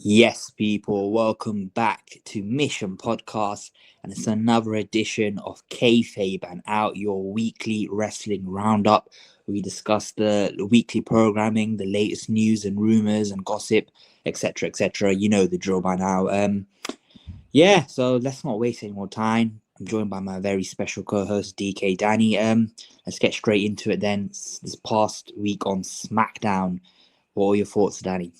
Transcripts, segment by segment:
Yes, people, welcome back to Mission Podcast, and it's another edition of Kayfabe and Out, your weekly wrestling roundup. We discuss the weekly programming, the latest news and rumors and gossip, etc., etc. You know the drill by now. So let's not waste any more time. I'm joined by my very special co-host DK Danny. Let's get straight into it then. This past week on Smackdown, what are your thoughts, Danny?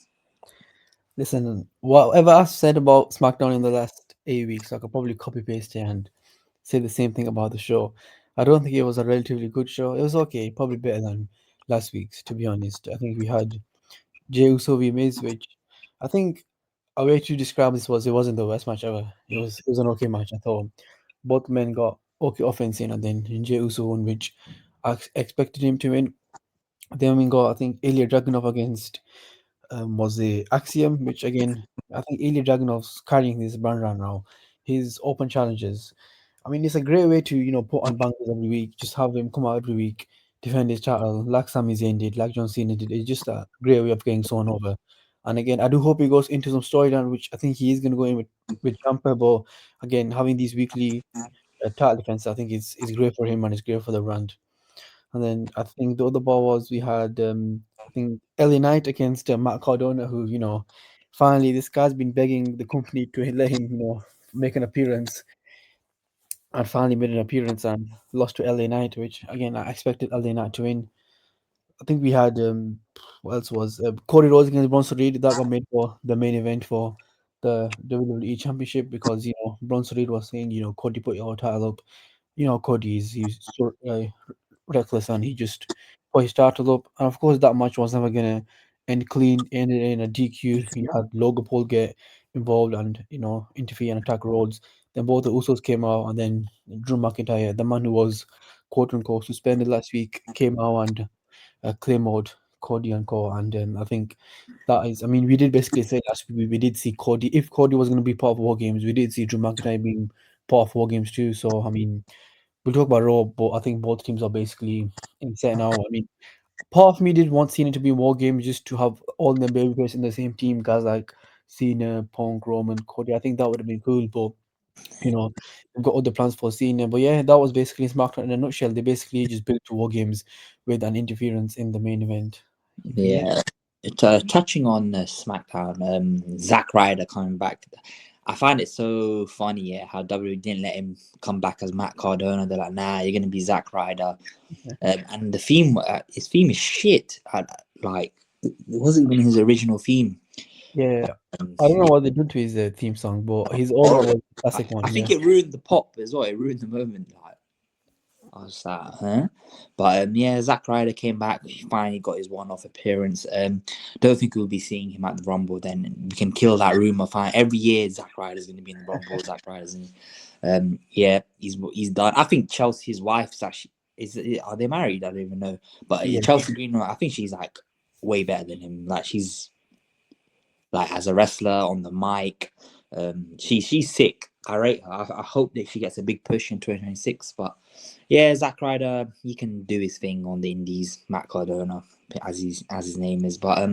Listen, whatever I've said about SmackDown in the last 8 weeks, I could probably copy paste it and say the same thing about the show. I don't think it was a relatively good show. It was okay, probably better than last week's, to be honest. I think we had Jey Uso v Miz, which I think a way to describe this was it wasn't the worst match ever. It was an okay match. I thought both men got okay offense in, and then Jey Uso won, which expected him to win. Then we got I think Ilya Dragunov against was the Axiom, which again, I think Ilya Dragunov's carrying this brand around now. His open challenges. I mean, it's a great way to, put on bangers every week. Just have him come out every week, defend his title, like Sami Zayn did, like John Cena did. It's just a great way of getting someone over. And again, I do hope he goes into some storyline, which I think he is going to go in with Ciampa. But again, having these weekly title defense, I think is great for him and it's great for the brand. And then I think the other ball was we had I think LA Knight against Matt Cardona, who finally this guy's been begging the company to let him make an appearance, and finally made an appearance and lost to LA Knight, which again I expected LA Knight to win. I think we had what else was Cody Rhodes against Bronson Reed that got made for the main event for the WWE Championship because Bronson Reed was saying Cody put your title up. Cody is he's so reckless and he just put his title up. And of course, that match was never gonna end clean. Ended in a DQ. You had Logan Paul get involved and interfere and attack Rhodes. Then both the Usos came out, and then Drew McIntyre, the man who was quote unquote suspended last week, came out and claimed Cody and Co. And I think that is, I mean, we did basically say last week we did see Cody. If Cody was going to be part of War Games, we did see Drew McIntyre being part of War Games too. So I mean, we'll talk about Raw, but I think both teams are basically in set now. I mean, part of me did want Cena to be War Games just to have all the babyface in the same team, guys like Cena, Punk, Roman, Cody. I think that would have been cool, but we've got other plans for Cena. But yeah, that was basically SmackDown in a nutshell. They basically just built War Games with an interference in the main event. Yeah, Yeah, touching on SmackDown, Zack Ryder coming back. I find it so funny, yeah, how WWE didn't let him come back as Matt Cardona. They're like, nah, you're gonna be Zack Ryder, and the theme, his theme is shit. Like, it wasn't even his original theme. yeah. Um, I don't know yeah, what they did to his theme song, but his old one was a I, classic I one. think Yeah. it ruined the pop as well. It ruined the moment. Like, I was like, huh? But yeah, Zack Ryder came back. He finally got his one-off appearance. Don't think we'll be seeing him at the Rumble. Then we can kill that rumor. Fine. Every year, Zack Ryder's going to be in the Rumble. Zack Ryder's in. Yeah, he's done. I think Chelsea, his wife's actually are they married? I don't even know. But Yeah. Chelsea Green, I think she's like way better than him. Like she's like as a wrestler on the mic. She's sick. I rate her. I hope that she gets a big push in 2026. But yeah, Zack Ryder, he can do his thing on the Indies. Matt Cardona, as his name is. But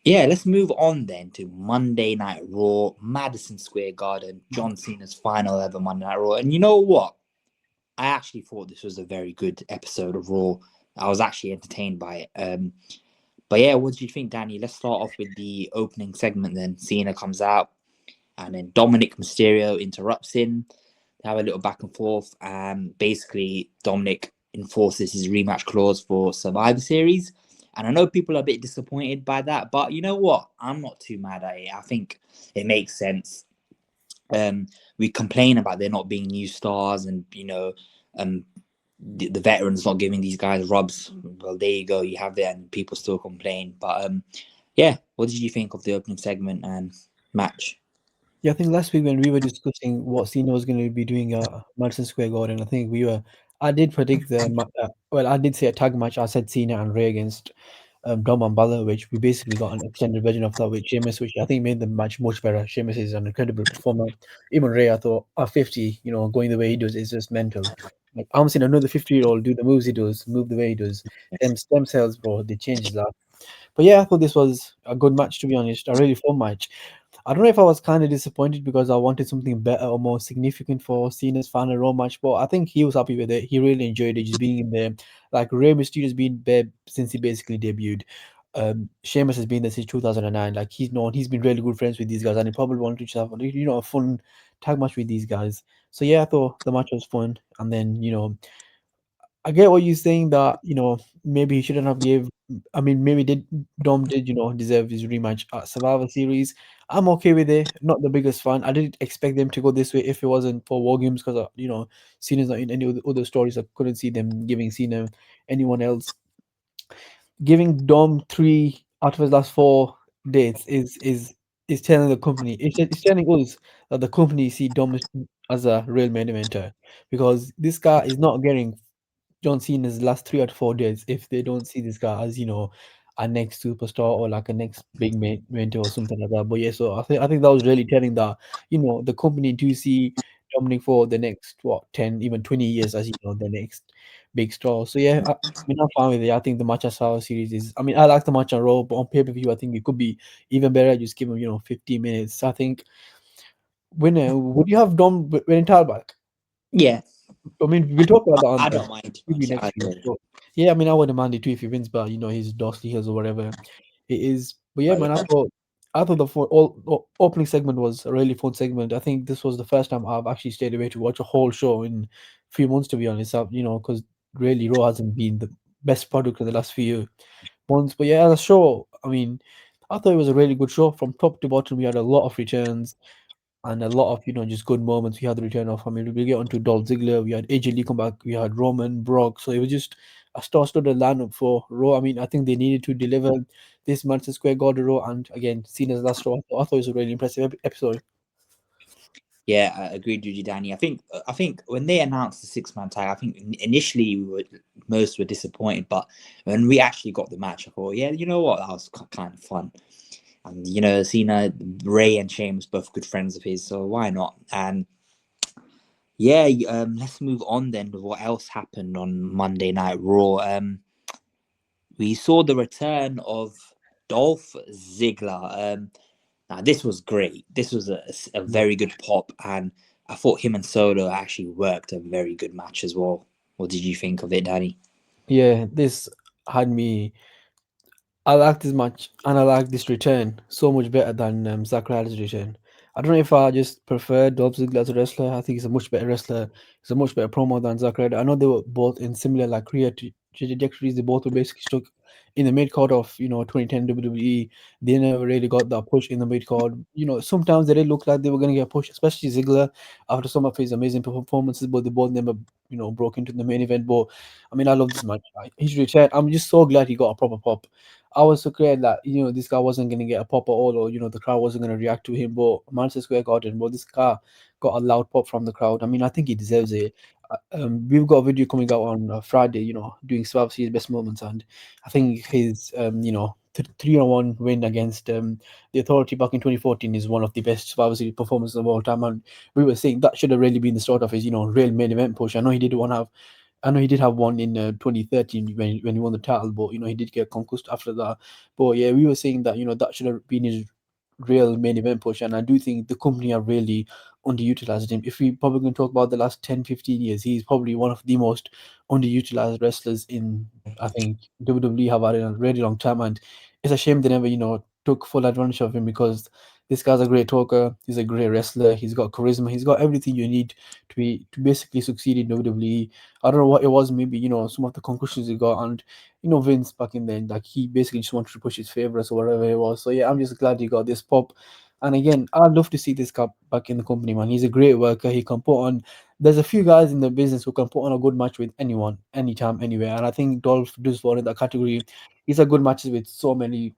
yeah, let's move on then to Monday Night Raw, Madison Square Garden, John Cena's final ever Monday Night Raw. And you know what? I actually thought this was a very good episode of Raw. I was actually entertained by it. But yeah, what do you think, Danny? Let's start off with the opening segment then. Cena comes out, and then Dominic Mysterio interrupts him. They have a little back and forth, and basically Dominic enforces his rematch clause for Survivor Series. And I know people are a bit disappointed by that, but you know what? I'm not too mad at it. I think it makes sense. We complain about there not being new stars, and um, the veterans not giving these guys rubs. Well, there you go. You have it, and people still complain. But yeah, what did you think of the opening segment and match? Yeah, I think last week when we were discussing what Cena was going to be doing at Madison Square Garden, I think I did predict well, I did say a tag match. I said Cena and Ray against Dom and Balor, which we basically got an extended version of that with Sheamus, which I think made the match much better. Sheamus is an incredible performer. Even Ray, I thought, at 50, going the way he does is just mental. Like, I'm seeing another 50-year-old do the moves he does, move the way he does. Them stem cells, bro, they change his life. But yeah, I thought this was a good match, to be honest, a really fun match. I don't know if I was kind of disappointed because I wanted something better or more significant for Cena's final Raw match, but I think he was happy with it. He really enjoyed it, just being in there. Like Rey Mysterio's been there since he basically debuted. Sheamus has been there since 2009. Like he's been really good friends with these guys, and he probably wanted to just have a fun tag match with these guys. So yeah, I thought the match was fun, and then I get what you're saying that maybe he shouldn't have gave. I mean, maybe Dom did deserve his rematch at Survivor Series. I'm okay with it. Not the biggest fan. I didn't expect them to go this way if it wasn't for Wargames because Cena's not in any other stories. I couldn't see them giving Cena anyone else. Giving Dom 3 out of his last 4 dates is telling the company. It's telling us that the company see Dom as a real main eventer because this guy is not getting John Cena's last 3 or 4 days if they don't see this guy as a next superstar or like a next big mentor or something like that. But yeah, so I think that was really telling that the company do see Dominic for the next 10 even 20 years as the next big star. So yeah, I mean I'm fine with it. I think the match as Hour series is. I mean I like the match on Raw, but on pay per view I think it could be even better. Just give him 15 minutes. I think winner would you have Dom winning title back? Yeah, I mean, we'll talk about that on I the don't mind too preview much. next week. But yeah, I mean, I wouldn't mind it too if he wins, but his Dusty Hills or whatever it is. But yeah, But man, yeah, I thought the opening segment was a really fun segment. I think this was the first time I've actually stayed away to watch a whole show in a few months, to be honest. Because really Raw hasn't been the best product in the last few months. But yeah, as a show, I mean, I thought it was a really good show from top to bottom. We had a lot of returns and a lot of just good moments. We had the return of, I mean, we get onto Dolph Ziggler, we had AJ Lee come back, we had Roman, Brock. So it was just a star-studded lineup for Raw. I mean, I think they needed to deliver this Madison Square Garden Raw, and again, Cena's last Raw. I thought it was a really impressive episode. yeah, I agreed with you, Danny. I think when they announced the 6-man tag, I think initially most were disappointed, but when we actually got the match, I thought, yeah, you know what, that was kind of fun. And Cena, Ray, and Sheamus both good friends of his, so why not? And yeah, let's move on then. What else happened on Monday Night Raw? We saw the return of Dolph Ziggler. Now this was great. This was a Yeah. very good pop, and I thought him and Solo actually worked a very good match as well. What did you think of it, Danny? Yeah, this had me. I like this match and I like this return so much better than Zack Ryder's return. I don't know if I just prefer Dolph Ziggler as a wrestler. I think he's a much better wrestler. He's a much better promo than Zack Ryder. I know they were both in similar like career trajectories. They both were basically stuck in the mid card of 2010 WWE. They never really got that push in the mid card. Sometimes they did look like they were going to get pushed, especially Ziggler after some of his amazing performances. But they both never broke into the main event. But I mean, I love this match. His return. I'm just so glad he got a proper pop. I was so glad that this guy wasn't gonna get a pop at all, or the crowd wasn't gonna react to him. But Manchester Square Garden, but this guy got a loud pop from the crowd. I mean, I think he deserves it. We've got a video coming out on Friday, doing Survivor Series best moments, and I think his 3-1 win against the Authority back in 2014 is one of the best Survivor Series performances of all time. And we were saying that should have really been the start of his real main event push. I know he did have one in 2013 when he won the title, but he did get concussed after that. But yeah, we were saying that that should have been his real main event push, and I do think the company are really underutilized him. If we probably going to talk about the last 10, 15 years, he's probably one of the most underutilized wrestlers in I think WWE have had in a really long time, and it's a shame they never took full advantage of him because this guy's a great talker, he's a great wrestler, he's got charisma, he's got everything you need to basically succeed in WWE. I don't know what it was, maybe, some of the concussions he got, and, Vince back in then, like, he basically just wanted to push his favorites or whatever it was. So, yeah, I'm just glad he got this pop. And again, I'd love to see this guy back in the company, man. He's a great worker. He can put on, there's a few guys in the business who can put on a good match with anyone, anytime, anywhere. And I think Dolph does fall in that category. He's a good matches with so many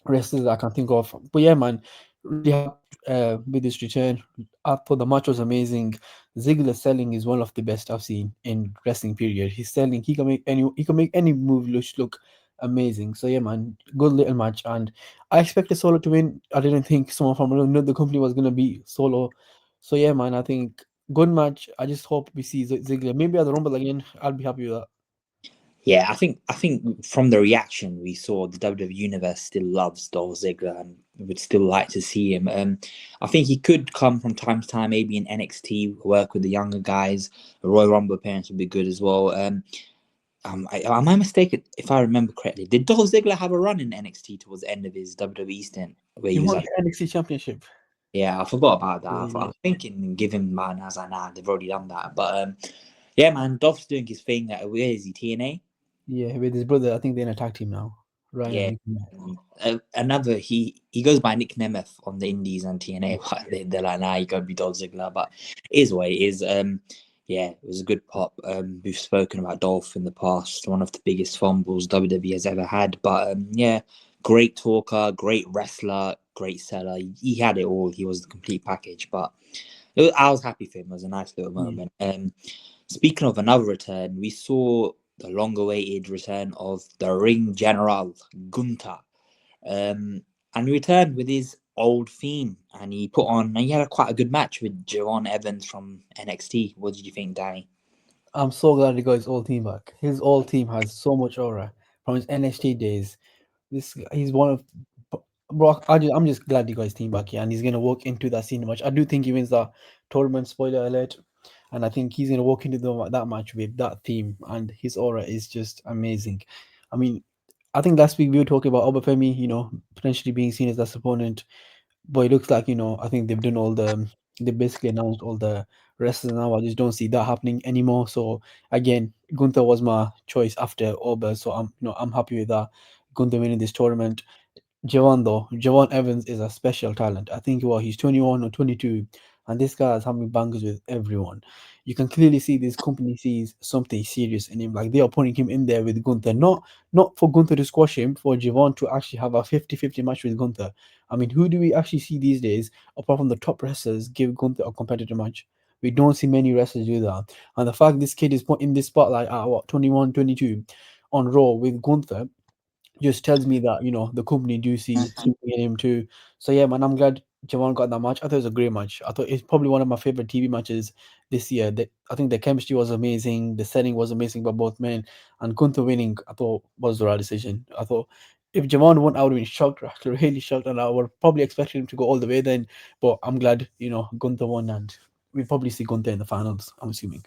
wrestlers I can think of. But yeah, man, really happy with this return. I thought the match was amazing. Ziggler selling is one of the best I've seen in wrestling. Period. He's selling. He can make any move look amazing. So yeah, man, good little match. And I expected Solo to win. I didn't think someone from another company was gonna be Solo. So yeah, man, I think good match. I just hope we see Ziggler maybe at the Rumble again. I'll be happy with that. Yeah, I think from the reaction we saw, the WWE universe still loves Dolph Ziggler and would still like to see him. I think he could come from time to time, maybe in NXT, work with the younger guys. A Royal Rumble appearance would be good as well. Am I mistaken? If I remember correctly, did Dolph Ziggler have a run in NXT towards the end of his WWE stint, where He he was won like, the NXT Championship. yeah, I forgot about that. I Yeah, was thinking, give him man as I nah, they've already done that, but yeah, man, Dolph's doing his thing. Where is he? TNA. yeah, with his brother. I think they're in a tag team now. Yeah. Ryan. Another he goes by Nick Nemeth on the Indies and TNA, but they're like, nah, you gotta be Dolph Ziggler. But it is what it is. Yeah, it was a good pop. We've spoken about Dolph in the past, one of the biggest fumbles WWE has ever had. But yeah, great talker, great wrestler, great seller. He had it all. He was the complete package. But I was happy for him. It was a nice little Yeah. moment. Speaking of another return, we saw the long-awaited return of the Ring General Gunther. And he returned with his old theme, and he had quite a good match with Javon Evans from NXT. What did you think, Danny? I'm so glad he got his old team back. His old team has so much aura from his NXT days. He's one of Brock. I'm just glad he got his team back here, and he's gonna walk into that scene much. I do think he wins that tournament. Spoiler alert. And I think he's gonna walk into that match with that theme, and his aura is just amazing. I mean, I think last week we were talking about Obafemi, potentially being seen as that opponent, but it looks like I think they've done they basically announced all the wrestlers now. I just don't see that happening anymore. So again, Gunther was my choice after Oba, so I'm happy with that. Gunther winning this tournament. Javon Evans is a special talent. I think he's 21 or 22, and this guy is having bangers with everyone. You can clearly see this company sees something serious in him. Like they are putting him in there with Gunther, not for Gunther to squash him, for Javon to actually have a 50-50 match with Gunther. I mean, who do we actually see these days, apart from the top wrestlers, give Gunther a competitive match? We don't see many wrestlers do that. And the fact this kid is put in this spotlight at 21, 22 on Raw with Gunther just tells me that the company do see something in him too. So yeah, man, I'm glad Javon got that match. I thought it was a great match. I thought it's probably one of my favorite TV matches this year. I think the chemistry was amazing, the setting was amazing by both men, and Gunther winning, I thought was the right decision. I thought if Javon won, I would have been shocked, actually, really shocked, and I would probably expected him to go all the way then. But I'm glad Gunther won, and we'll probably see Gunther in the finals. I'm assuming.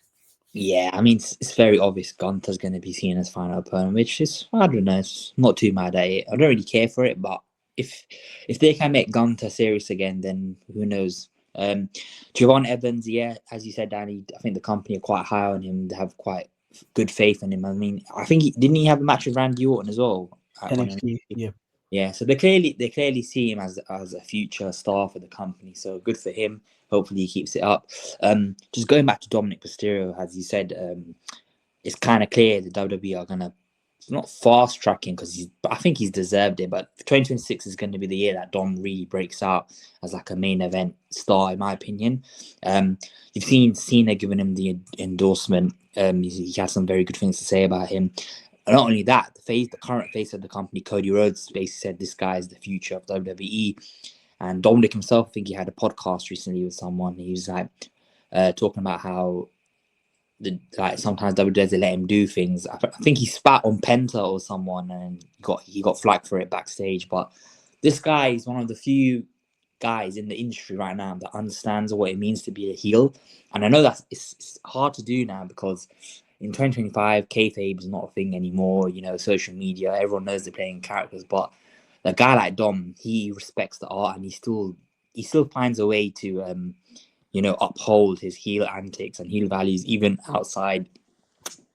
Yeah, I mean, it's very obvious Gunther's going to be seen as final opponent, which is, I don't know, it's not too mad at it. I don't really care for it, but if if they can make Gunther serious again, then who knows? Javon Evans, yeah, as you said, Danny, I think the company are quite high on him. They have quite good faith in him. I mean, I think didn't he have a match with Randy Orton as well? NXT, yeah. Yeah, so they clearly see him as a future star for the company. So good for him. Hopefully he keeps it up. Just going back to Dominic Mysterio, as you said, it's kind of clear the WWE are gonna not fast tracking because I think he's deserved it. But 2026 is going to be the year that Dom really breaks out as like a main event star, in my opinion. You've seen Cena giving him the endorsement. He has some very good things to say about him. And not only that, the current face of the company, Cody Rhodes, basically said this guy is the future of WWE. And Dominic himself, I think he had a podcast recently with someone. He was like talking about how like sometimes WWE let him do things. I think he spat on Penta or someone, and he got flagged for it backstage. But this guy is one of the few guys in the industry right now that understands what it means to be a heel. And I know that it's hard to do now because in 2025, kayfabe is not a thing anymore. Social media, everyone knows they're playing characters, but a guy like Dom, he respects the art, and he still finds a way to uphold his heel antics and heel values even outside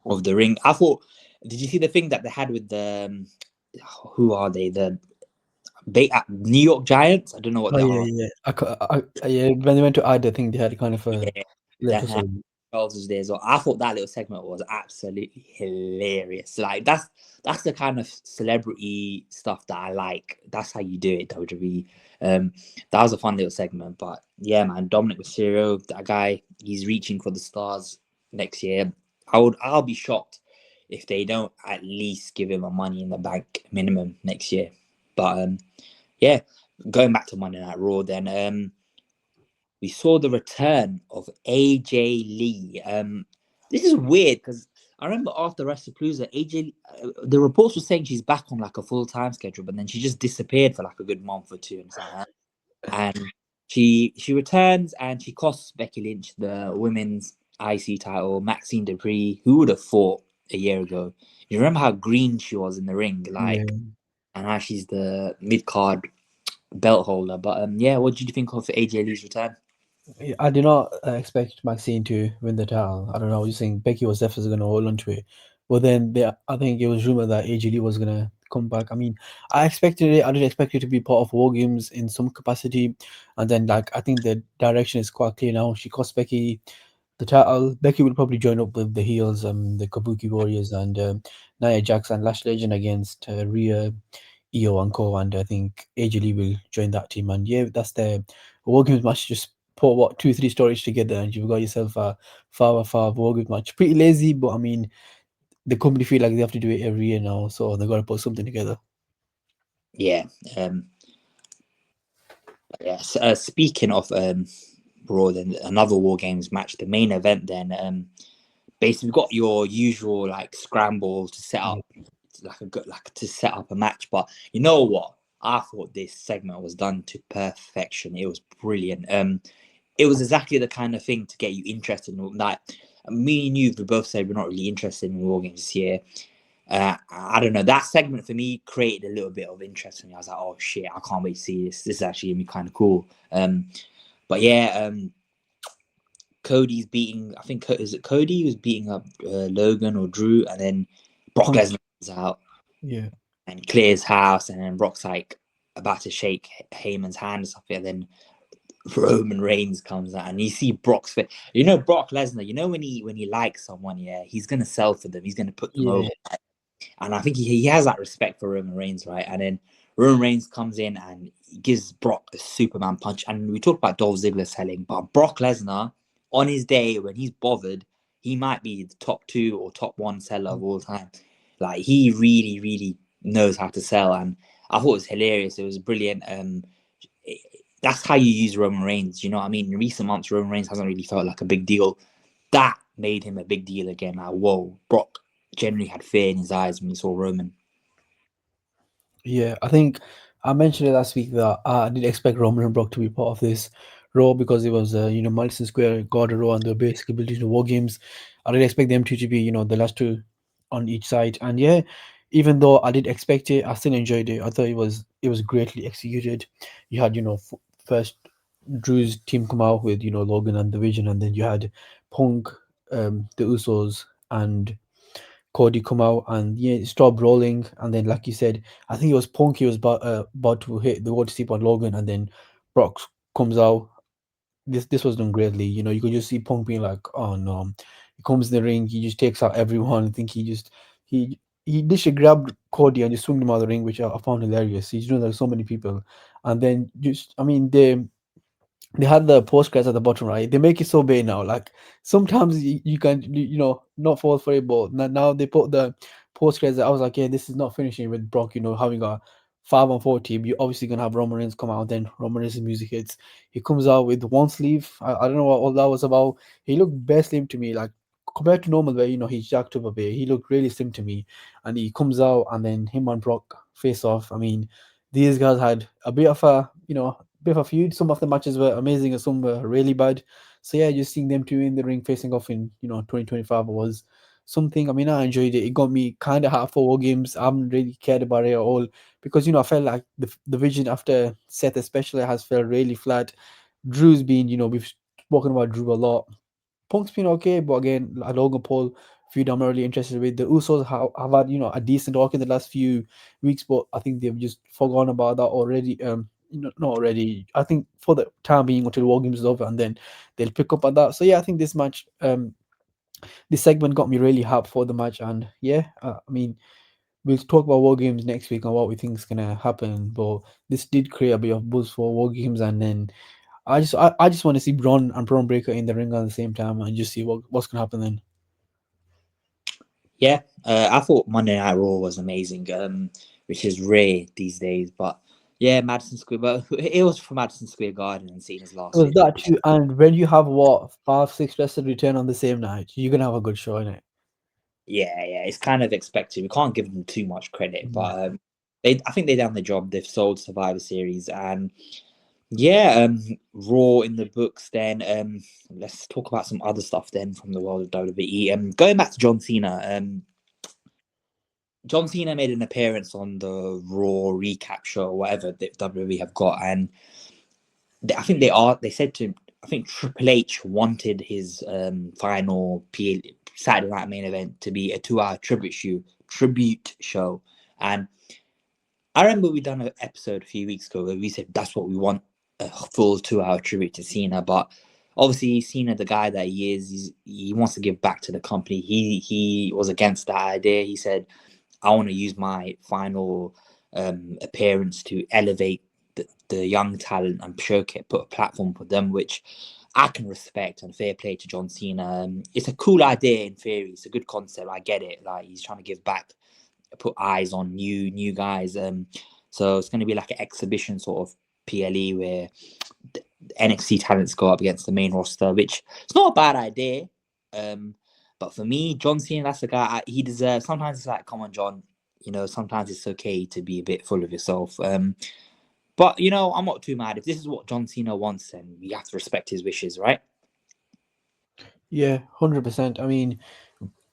of the ring. Did you see the thing that they had with who are they? The New York Giants? I don't know what Oh they yeah, are. yeah. Yeah, when they went to Ida, I think they had kind of a Yeah, little the episode. Charles was there as well. I thought that little segment was absolutely hilarious. Like that's the kind of celebrity stuff that I like. That's how you do it, WWE. That was a fun little segment. But yeah, man, Dominic Mysterio, that guy, he's reaching for the stars next year. I'll be shocked if they don't at least give him a Money in the Bank minimum next year. But yeah, going back to Monday Night Raw, then we saw the return of AJ Lee. This is weird because I remember after WrestlePalooza, AJ, the reports were saying she's back on like a full time schedule, but then she just disappeared for like a good month or two, and it's like, huh? And she returns and she costs Becky Lynch the women's IC title. Maxine Dupree, who would have thought a year ago? You remember how green she was in the ring, Yeah. like, and now she's the mid card belt holder. But yeah, what did you think of AJ Lee's return? I did not expect Maxine to win the title. I don't know. I was saying Becky was definitely going to hold on to it, but then I think it was rumored that AJ Lee was going to come back. I mean, I expected it. I did expect it to be part of Wargames in some capacity, and then like I think the direction is quite clear now. She cost Becky the title. Becky will probably join up with the heels, the Kabuki Warriors, and Nia Jax and Lash Legend against Rhea, Io, and Co. And I think AJ Lee will join that team. And yeah, that's the Wargames match. Just put what 2 3 stories together, and you've got yourself a 5-5 Wargames match. Pretty lazy, but I mean, the company feel like they have to do it every year now, so they got to put something together. Yeah, yes. Speaking of Raw, then another War Games match, the main event. Then basically, we've got your usual like scramble to set Yeah. up like to set up a match. But you know what? I thought this segment was done to perfection. It was brilliant. It was exactly the kind of thing to get you interested in. Like me and you, we both said we're not really interested in War Games this year. I don't know. That segment for me created a little bit of interest in me. I was like, oh shit, I can't wait to see this. This is actually gonna be kind of cool. But yeah, Cody's beating. I think is it Cody who's beating up Logan or Drew, and then Brock Punk. Lesnar comes out Yeah. and clears house, and then Brock's like about to shake Heyman's hand or something, and then Roman Reigns comes out, and you see Brock's face. You know Brock Lesnar. You know when he likes someone, yeah, he's gonna sell for them. He's gonna put them over. Yeah. And I think he has that respect for Roman Reigns, right? And then Roman Reigns comes in and gives Brock a Superman punch. And we talked about Dolph Ziggler selling, but Brock Lesnar, on his day when he's bothered, he might be the top 2 or top 1 seller of all time. Like he really, really knows how to sell, and I thought it was hilarious. It was brilliant. That's how you use Roman Reigns. You know what I mean? In recent months, Roman Reigns hasn't really felt like a big deal. That made him a big deal again. Like, whoa, Brock generally had fear in his eyes when he saw Roman. Yeah, I think I mentioned it last week that I did expect Roman and Brock to be part of this Raw because it was, Madison Square Garden Raw and they're basically built into War Games. I did expect them two to be, the last two on each side. And yeah, even though I did expect it, I still enjoyed it. I thought it was greatly executed. You had, first Drew's team come out with, Logan and the Vision, and then you had Punk, the Usos, and Cody come out and yeah, stop rolling, and then like you said, I think it was Punk. He was about to hit the water steep on Logan, and then Brock comes out. This was done greatly. You could just see Punk being like, "Oh no!" He comes in the ring, he just takes out everyone. I think he literally grabbed Cody and just swung him out of the ring, which I found hilarious. He's doing like so many people, and then just I mean they had the postcards at the bottom, right? They make it so big now. Like sometimes you can, not fall for it, but now they put the postcards. I was like, yeah, this is not finishing with Brock, having a 5-on-4 team. You're obviously gonna have Roman Reigns come out, then Roman Reigns' music hits. He comes out with one sleeve. I don't know what all that was about. He looked best slim to me, like compared to normal, where he's jacked up a bit. He looked really slim to me, and he comes out, and then him and Brock face off. I mean, these guys had a bit of a, bit of a feud. Some of the matches were amazing and some were really bad. So yeah, just seeing them two in the ring facing off in 2025 was something. I mean, I enjoyed it. It got me kind of hot for War Games. I haven't really cared about it at all because I felt like the vision after Seth especially has felt really flat. Drew's been, we've spoken about Drew a lot. Punk's been okay, but again, a Logan Paul feud I'm not really interested with. The Usos have had a decent arc in the last few weeks, but I think they've just forgotten about that already. Not already. I think for the time being until War Games is over, and then they'll pick up on that. So yeah, I think this match, this segment got me really hyped for the match, and yeah, I mean. We'll talk about War Games next week and what we think is gonna happen, but this did create a bit of buzz for War Games, and then I just want to see Braun and Braun Breaker in the ring at the same time and just see what's gonna happen then. Yeah, I thought Monday Night Raw was amazing, which is rare these days. But yeah, Madison Square, but it was for Madison Square Garden and Cena's It last was hit. that too, and when you have what 5 6 wrestlers return on the same night, you're gonna have a good show in it. Yeah, it's kind of expected. We can't give them too much credit, Mm. but I think they've done the job. They've sold Survivor Series, and yeah, Raw in the books. Then let's talk about some other stuff then from the world of WWE. Going back to John Cena. John Cena made an appearance on the Raw recap show, or whatever that WWE have got, and I think they are. They said to I think Triple H wanted his final Saturday Night Main Event to be a 2 hour tribute show, and I remember we done an episode a few weeks ago where we said that's what we want, a full 2 hour tribute to Cena, but. Obviously, Cena, the guy that he is, he wants to give back to the company. He was against that idea. He said, I want to use my final appearance to elevate the young talent and showcase, put a platform for them, which I can respect, and fair play to John Cena. It's a cool idea in theory. It's a good concept. I get it. Like he's trying to give back, put eyes on new guys. So it's going to be like an exhibition sort of PLE where the NXT talents go up against the main roster, which it's not a bad idea. But for me, John Cena, that's the guy he deserves. Sometimes it's like, come on, John. Sometimes it's okay to be a bit full of yourself. But I'm not too mad. If this is what John Cena wants, then we have to respect his wishes, right? Yeah, 100%. I mean,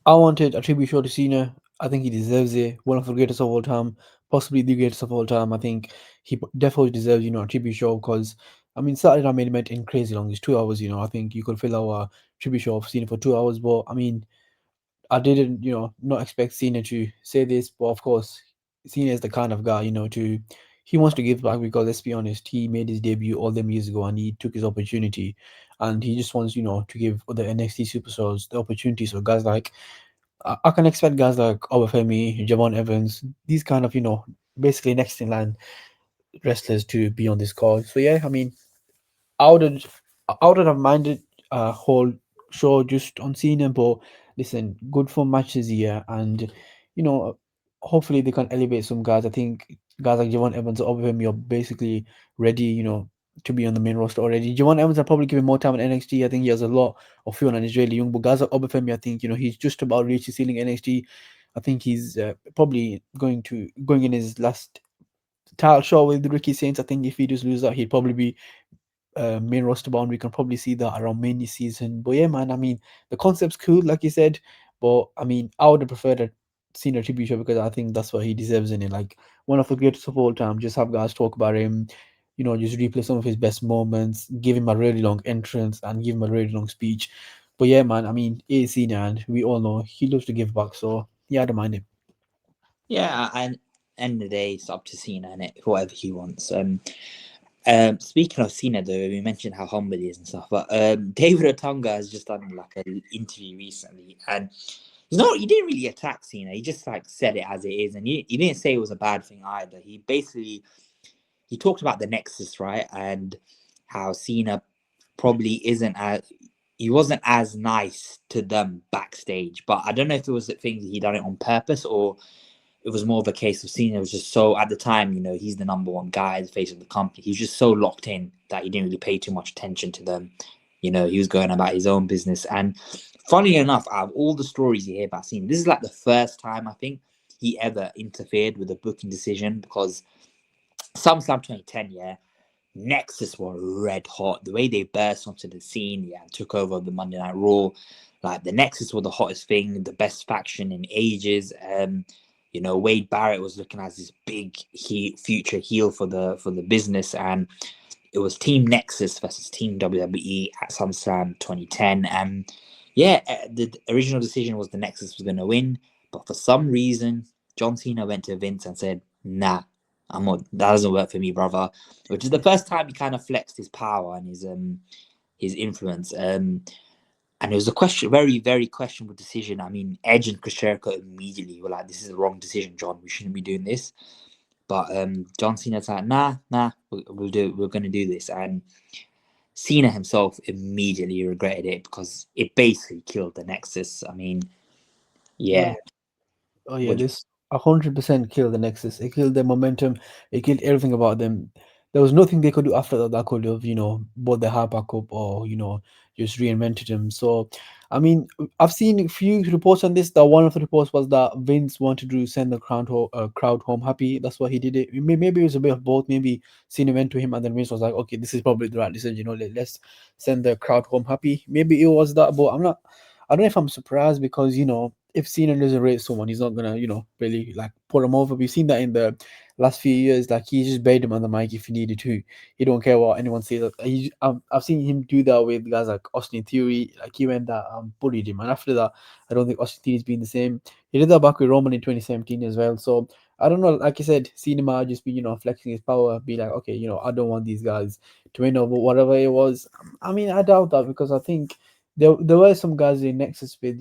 I wanted a tribute show to Cena. I think he deserves it. One of the greatest of all time, possibly the greatest of all time. I think he definitely deserves, a tribute show because, I mean, Saturday Night Main Event in crazy long. It's 2 hours. I think you could fill our tribute show of Cena for 2 hours. But I mean, I didn't, not expect Cena to say this, but of course, Cena is the kind of guy, he wants to give back because let's be honest, he made his debut all them years ago and he took his opportunity, and he just wants, to give other NXT superstars the opportunity. So guys like I can expect guys like Obafemi, Javon Evans, these kind of, basically next in line wrestlers to be on this call. So yeah, I mean, I wouldn't I wouldn't have minded a whole show just on Cena, but listen, good for matches here, and you know, hopefully they can elevate some guys. I think guys like Javon Evans or him, you're basically ready, to be on the main roster already. Javon Evans, are probably giving more time in NXT. I think he has a lot of fuel and he's really young. But guys like Obafemi, I think he's just about reached the ceiling NXT. I think he's probably going in his last title show with Ricky Saints. I think if he does lose that, he'd probably be main roster bound. We can probably see that around main season. But yeah, man, I mean, the concept's cool, like you said. But I mean, I would have preferred a senior TV show because I think that's what he deserves in it. Like one of the greatest of all time. Just have guys talk about him. Just replay some of his best moments, give him a really long entrance, and give him a really long speech. But yeah, man, I mean, he's senior, and we all know he loves to give back. So yeah, I don't mind him. Yeah, and end of the day, it's up to Cena and it whatever he wants. Speaking of Cena, though, we mentioned how humble he is and stuff, but David Otunga has just done like an interview recently, and he didn't really attack Cena. He just like said it as it is, and he didn't say it was a bad thing either. He talked about the Nexus, right, and how Cena probably isn't as he wasn't as nice to them backstage, but I don't know if it was the thing that he done it on purpose or it was more of a case of Cena was just so at the time, he's the number one guy, the face of the company. He was just so locked in that he didn't really pay too much attention to them. He was going about his own business. And funny enough, out of all the stories you hear about Cena, this is like the first time I think he ever interfered with a booking decision because SummerSlam 2010, yeah, Nexus were red hot. The way they burst onto the scene, yeah, and took over the Monday Night Raw. Like the Nexus were the hottest thing, the best faction in ages. Wade Barrett was looking as this big future heel for the business, and it was Team Nexus versus Team WWE at SummerSlam 2010. And yeah, the original decision was the Nexus was going to win, but for some reason, John Cena went to Vince and said, "Nah, I'm not. That doesn't work for me, brother." Which is the first time he kind of flexed his power and his influence. And it was a very, very questionable decision. I mean, Edge and Chris Jericho immediately were like, "This is the wrong decision, John. We shouldn't be doing this." But John Cena's like, "Nah, we'll do it. We're going to do this." And Cena himself immediately regretted it because it basically killed the Nexus. I mean, Oh yeah. yeah. Oh yeah, What this 100% killed the Nexus. It killed their momentum. It killed everything about them. there was nothing they could do after that that could have, brought the heart back up or, just reinvented him. So, I mean, I've seen a few reports on this. That one of the reports was that Vince wanted to send the crowd home happy. That's why he did it. Maybe it was a bit of both. Maybe Cena went to him and then Vince was like, okay, this is probably the right decision. Let's send the crowd home happy. Maybe it was that, but I don't know if I'm surprised because if Cena doesn't rate someone, he's not gonna really like put him over. We've seen that in the last few years. Like he just bait him on the mic if he needed to. He don't care what anyone says. I've seen him do that with guys like Austin Theory. Like he went that bullied him, and after that, I don't think Austin Theory's been the same. He did that back with Roman in 2017 as well. So I don't know. Like I said, Cena might just be flexing his power, be like, okay, I don't want these guys to win over whatever it was. I mean, I doubt that because I think there were some guys in Nexus with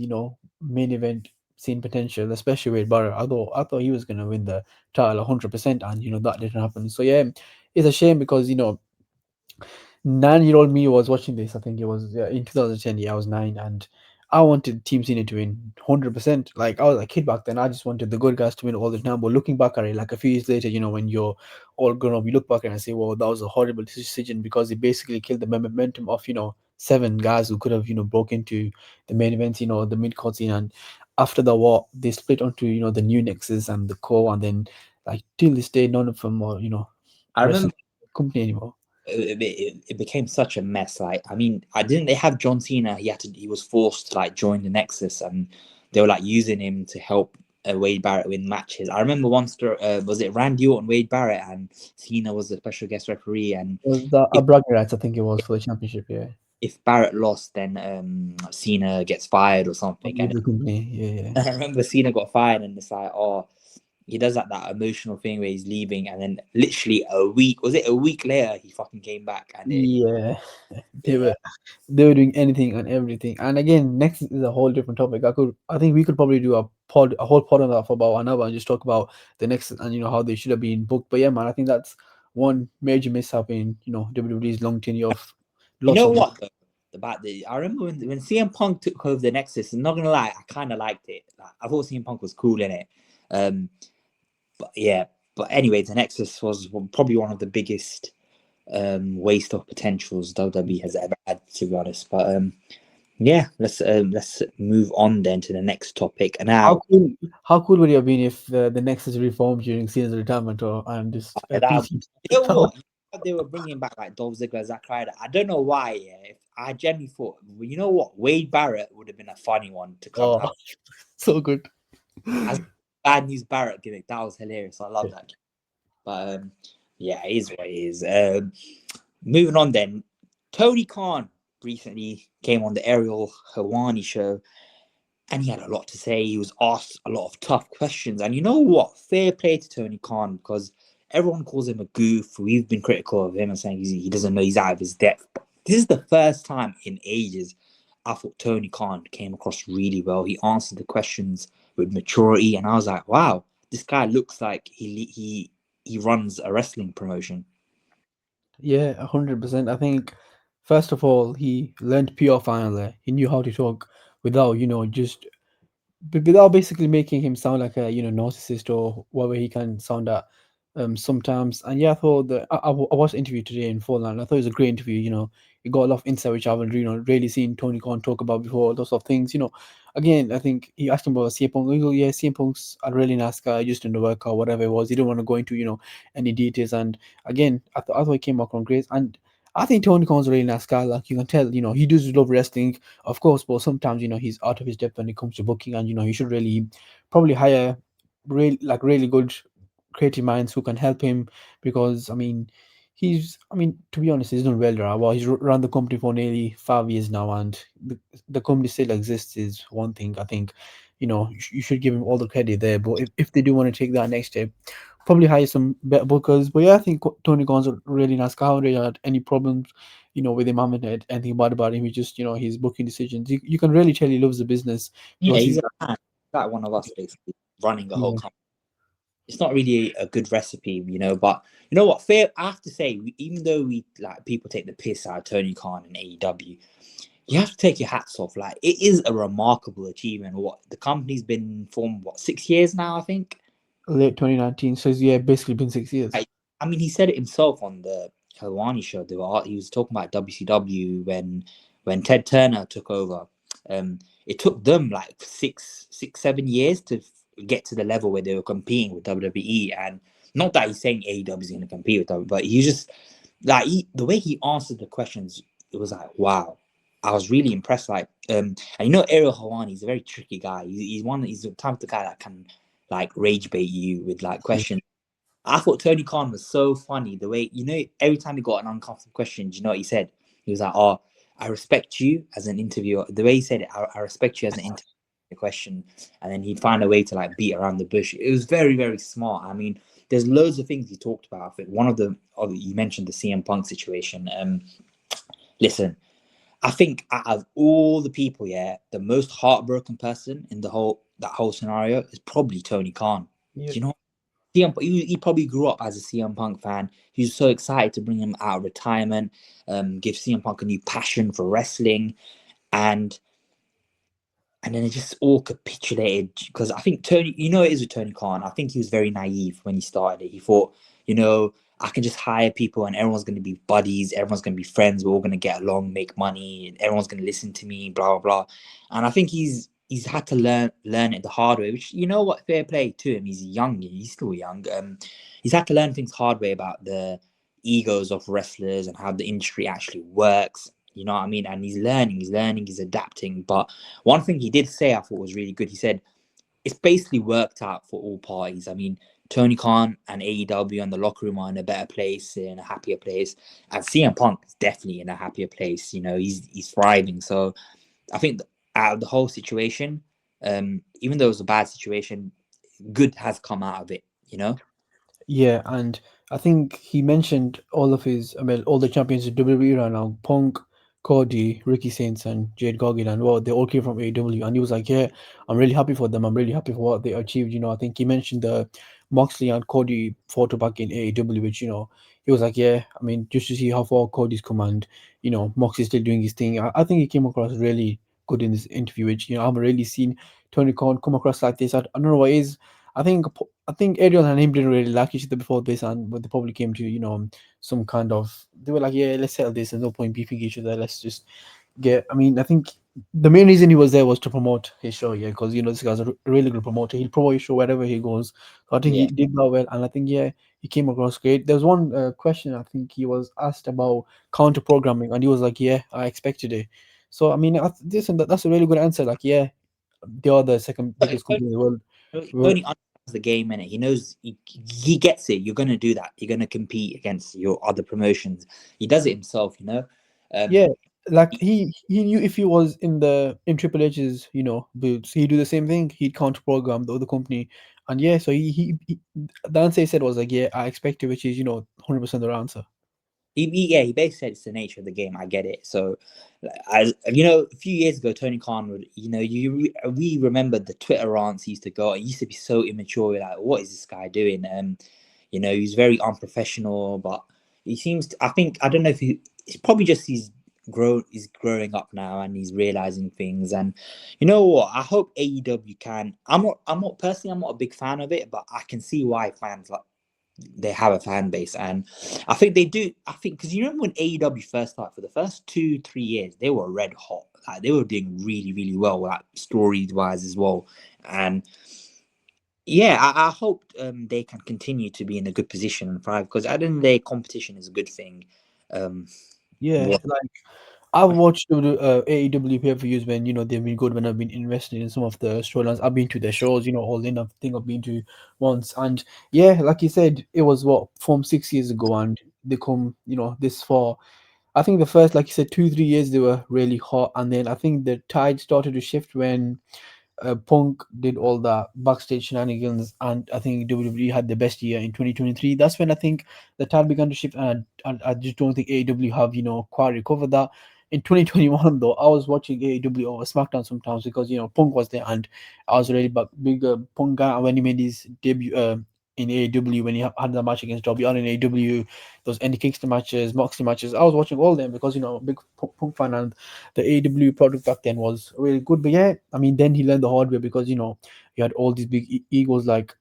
main event scene potential, especially with Barrett. I thought he was gonna win the title 100%, and that didn't happen. So yeah, it's a shame because 9-year-old me was watching this. I think it was in 2010. Yeah, I was 9, and I wanted Team Cena to win 100%. Like I was a kid back then. I just wanted the good guys to win all the time. But looking back at it, like a few years later, when you're all grown up, you look back and say, "Well, that was a horrible decision because it basically killed the momentum of 7 guys who could have broke into the main event, the mid card scene." And after the war, they split onto the new Nexus and the core, and then like till this day, none of them are I wrestling remember company anymore. it became such a mess. Like, I mean, I didn't they have John Cena? He was forced to like join the Nexus, and they were like using him to help Wade Barrett win matches. I remember once was it Randy Orton, Wade Barrett, and Cena was the special guest referee. And Was the if bragging rights? I think it was for the championship. Yeah, if Barrett lost, then Cena gets fired or something. leave And the company. Yeah, yeah. I remember Cena got fired, and it's like, oh, he does that emotional thing where he's leaving, and then literally a week later, he fucking came back, and Yeah, they yeah. were they were doing anything and everything. And again, next is a whole different topic. I think we could probably do a whole pod on that for about an hour and just talk about the next and how they should have been booked. But yeah, man, I think that's one major mishap in WWE's long tenure of You lots know of. what though? I remember when CM Punk took over the Nexus, and not gonna lie, I kind of liked it. Like, I thought CM Punk was cool in it. Um, but yeah, but anyway, the Nexus was probably one of the biggest waste of potentials WWE has ever had, to be honest. But yeah, let's move on then to the next topic. And How now cool how cool would it have been if the Nexus reformed during Cena's retirement or and just that, teaching you know power? what? They were bringing back like Dolph Ziggler, Zack Ryder. I don't know why. Yeah, I genuinely thought, well, you know what, Wade Barrett would have been a funny one to come Oh, so good. as bad news Barrett gimmick. That was hilarious. I love Yeah. that. But yeah, it is what it is. Moving on then, Tony Khan recently came on the Ariel Helwani show, and he had a lot to say. He was asked a lot of tough questions, and you know what? Fair play to Tony Khan because everyone calls him a goof. We've been critical of him and saying he doesn't know, he's out of his depth. But this is the first time in ages I thought Tony Khan came across really well. He answered the questions with maturity, and I was like, wow, this guy looks like he runs a wrestling promotion. Yeah, 100%. I think first of all, he learned PR finally. He knew how to talk without, just without basically making him sound like a narcissist or whatever he can sound at sometimes. And yeah, I thought that I watched the interview today in full, and I thought it was a great interview. It got a lot of insight which I haven't really seen Tony Khan talk about before. Those sort of things. Again, I think he asked him about CM Punk. He goes, yeah, CM Punk's a really nice guy, just didn't work out, whatever it was. He didn't want to go into any details. And again, I thought he came back on great. And I think Tony Khan's a really nice guy. Like you can tell, he does love wrestling, of course, but sometimes he's out of his depth when it comes to booking, and he should really probably hire really good creative minds who can help him because to be honest, he's done well there. Well, he's run the company for nearly 5 years now, and the company still exists is one thing. I think you should give him all the credit there. But if they do want to take that next step, probably hire some better bookers. But yeah, I think Tony Khan's a really nice guy. I haven't really had any problems with him. I haven't heard anything bad about him. He just his booking decisions. You can really tell he loves the business Yeah, because he's he's a man, like one of us, basically running a whole yeah. company. It's not really a good recipe, but you know what? Fair, I have to say, even though we like people take the piss out of Tony Khan and AEW, you have to take your hats off. Like, it is a remarkable achievement. What, the company's been formed, 6 years now, I think. Late 2019. So yeah, basically been 6 years. Like, I mean, he said it himself on the Helwani show. He was talking about WCW when Ted Turner took over. It took them like 7 years to get to the level where they were competing with WWE. And not that he's saying AEW is going to compete with them, but he just like the way he answered the questions, it was like, wow. I was really impressed. Like, and you know, Ariel Helwani, he's a very tricky guy. He's the type of guy that can like rage bait you with like questions. I thought Tony Khan was so funny. The way, you know, every time he got an uncomfortable question, do you know what he said? He was like, "Oh, I respect you as an interviewer." The way he said it, I respect you as an interviewer question, and then he'd find a way to like beat around the bush. It was very, very smart. I mean, there's loads of things he talked about. I think one of them, you mentioned the CM Punk situation. Listen, I think out of all the people, yeah, the most heartbroken person in that whole scenario is probably Tony Khan. Yeah. Do you know? He probably grew up as a CM Punk fan. He was so excited to bring him out of retirement, give CM Punk a new passion for wrestling, and and then it just all capitulated because I think Tony, you know, it is with Tony Khan. I think he was very naive when he started it. He thought, you know, I can just hire people and everyone's going to be buddies, everyone's going to be friends, we're all going to get along, make money, and everyone's going to listen to me, blah blah blah. And I think he's had to learn it the hard way. Which, you know what, fair play to him. He's young, he's still young. He's had to learn things hard way about the egos of wrestlers and how the industry actually works. You know what I mean? And he's adapting. But one thing he did say I thought was really good. He said it's basically worked out for all parties. I mean, Tony Khan and AEW and the locker room are in a better place, in a happier place, and CM Punk is definitely in a happier place. You know, he's thriving. So I think out of the whole situation, even though it was a bad situation, good has come out of it. You know? Yeah, and I think he mentioned all of his, I mean, all the champions of WWE right now, Punk, Cody, Ricky Saints, and Jade Gargano, and well, they all came from AEW, and he was like, "Yeah, I'm really happy for them. I'm really happy for what they achieved." You know, I think he mentioned the Moxley and Cody photo back in AEW, which he was like, "Yeah, I mean, just to see how far Cody's come, and Moxley's still doing his thing." I think he came across really good in this interview, which I haven't really seen Tony Khan come across like this. I don't know what it is. I think Ariel and him didn't really like each other before this, and when they probably came to some kind of, they were like, yeah, let's settle this. There's no point beefing each other. Let's just get. I mean, I think the main reason he was there was to promote his show, yeah, because this guy's a really good promoter. He'll promote his show wherever he goes. So I think he Yeah. did that well, and I think he came across great. There was one question I think he was asked about counter programming, and he was like, yeah, I expected it. So I mean, that's a really good answer. Like, yeah, they are the second biggest company in the world. Tony understands the game, and he knows he gets it. You're gonna do that. You're gonna compete against your other promotions. He does it himself, you know. Yeah, like he knew if he was in Triple H's boots, he'd do the same thing. He'd counter program the other company, and yeah, so he the answer he said was like, yeah, I expect it, which is 100% the answer. He basically said it's the nature of the game. I get it. So, as you know, a few years ago, Tony Khan would, we remember the Twitter rants he used to go. It used to be so immature. We're like, what is this guy doing? He's very unprofessional. But he seems. I think I don't know if it's probably just he's growing up now and he's realizing things. And you know what? I hope AEW can. I'm not personally. I'm not a big fan of it, but I can see why fans like they have a fan base, and I think they do. I think because you remember when AEW first started, for the first 2-3 years, they were red hot. Like they were doing really, really well, like story wise as well. And yeah, I hope they can continue to be in a good position and thrive because at the end of the day, competition is a good thing. Um, Yeah, what? like I've watched AEW pay-per-views when they've been good when I've been invested in some of the storylines. I've been to their shows, all in. I think I've been to once, and yeah, like you said, it was what from 6 years ago, and they come this far. I think the first, like you said, 2-3 years they were really hot, and then I think the tide started to shift when Punk did all the backstage shenanigans, and I think WWE had the best year in 2023. That's when I think the tide began to shift, and I just don't think AEW have quite recovered that. In 2021, though, I was watching AEW over SmackDown sometimes because Punk was there, and I was really big Punk guy. And when he made his debut in AEW, when he had the match against WR in AEW, those Eddie Kingston matches, Moxley matches, I was watching all of them because I'm a big Punk fan, and the AEW product back then was really good. But yeah, I mean, then he learned the hard way because you had all these big egos like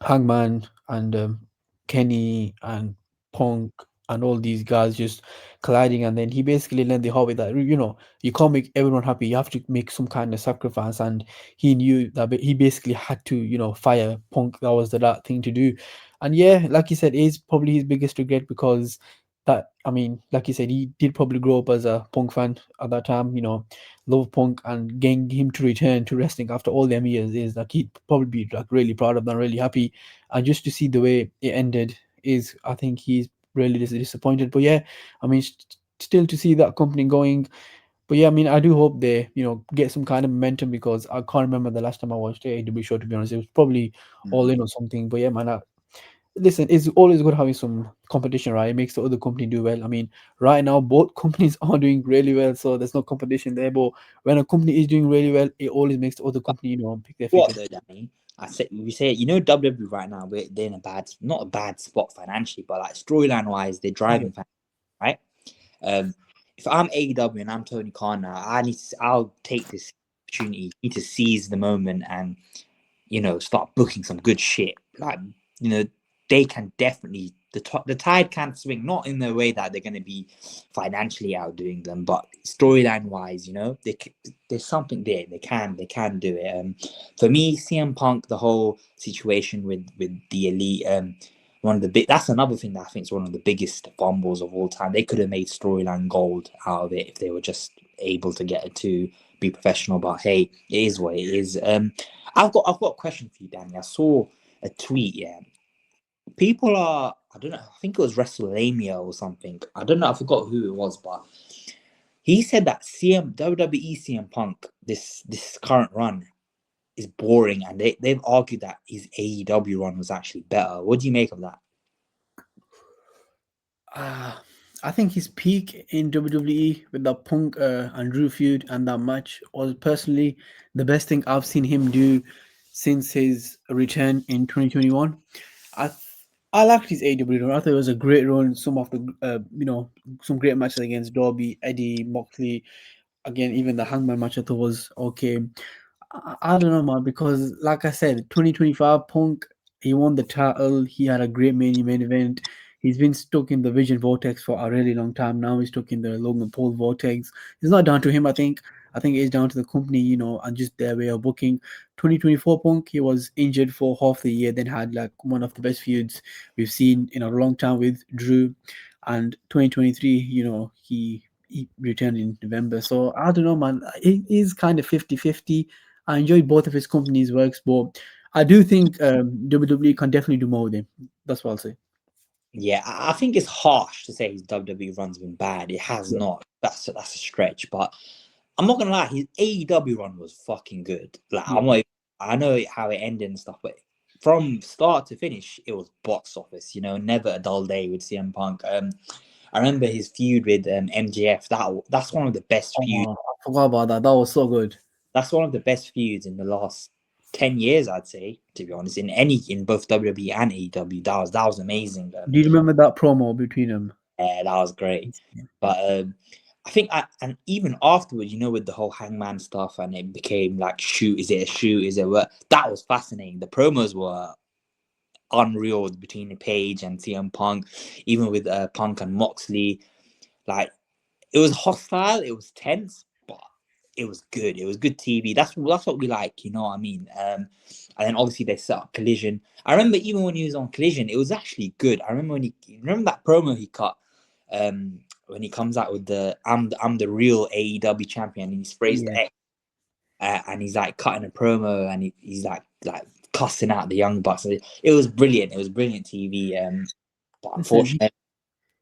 Hangman and Kenny and Punk and all these guys just colliding, and then he basically learned the hard way that you can't make everyone happy. You have to make some kind of sacrifice, and he knew that he basically had to fire Punk. That was the right thing to do, and yeah, like you said, is probably his biggest regret because that I mean, like you said, he did probably grow up as a Punk fan at that time. Love Punk, and getting him to return to wrestling after all them years is like he'd probably be like really proud of them, really happy, and just to see the way it ended is I think he's really disappointed. But yeah, I mean, still to see that company going. But yeah, I mean, I do hope they get some kind of momentum because I can't remember the last time I watched a AEW show. To be honest, it was probably All Mm. In or something. But yeah, man, listen, it's always good having some competition, right? It makes the other company do well. I mean, right now both companies are doing really well, so there's no competition there. But when a company is doing really well, it always makes the other company, pick their What figures. though, Danny? I say we say WWE right now they're in a not a bad spot financially, but like storyline wise, they're Yeah, driving right. Um, if I'm AEW and I'm Tony Khan now, I'll take this opportunity to seize the moment and start booking some good shit. Like, they can definitely the tide can swing, not in the way that they're going to be financially outdoing them, but storyline wise, there's something there. They can do it. For me, CM Punk, the whole situation with the elite, one of the big that's another thing that I think is one of the biggest fumbles of all time. They could have made storyline gold out of it if they were just able to get it to be professional. But hey, it is what it is. I've got a question for you, Danny. I saw a tweet. Yeah, people are. I don't know. I think it was WrestleMania or something. I don't know. I forgot who it was, but he said that WWE CM Punk this current run is boring, and they've argued that his AEW run was actually better. What do you make of that? Uh, I think his peak in WWE with the Punk and Drew feud and that match was personally the best thing I've seen him do since his return in 2021. I I liked his AEW run. I thought it was a great run. Some of the some great matches against Darby, Eddie, Moxley. Again, even the Hangman match I thought was okay. I don't know, man, because like I said, 2025 Punk, he won the title. He had a great main event. He's been stuck in the Vision Vortex for a really long time now. He's stuck in the Logan Paul Vortex. It's not down to him, I think. I think it's down to the company, and just their way of booking. 2024 Punk, he was injured for half the year, then had like one of the best feuds we've seen in a long time with Drew. And 2023, he returned in November. So I don't know, man. It is kind of 50-50. I enjoy both of his companies' works, but I do think WWE can definitely do more with him. That's what I'll say. Yeah, I think it's harsh to say his WWE run's been bad. It has Yeah. not. That's a stretch, but I'm not gonna lie. His AEW run was fucking good. Like Yeah. I know how it ended and stuff, but from start to finish, it was box office. Never a dull day with CM Punk. I remember his feud with MJF. That's one of the best feuds. Oh, I forgot about that. That was so good. That's one of the best feuds in the last 10 years, I'd say. To be honest, in both WWE and AEW, that was amazing. Do you remember that promo between them? Yeah, that was great. But I think, and even afterwards, with the whole Hangman stuff, and it became like, shoot, is it a shoot? Is it what? That was fascinating. The promos were unreal between the Page and CM Punk, even with Punk and Moxley. Like, it was hostile, it was tense, but it was good. It was good TV. That's what we like, you know what I mean? And then obviously they set up Collision. I remember even when he was on Collision, it was actually good. I remember remember that promo he cut when he comes out with the I'm the real AEW champion, and he sprays the Yeah. X, and he's like cutting a promo, and he's like cussing out the Young Bucks. It was brilliant. It was brilliant TV. But Listen,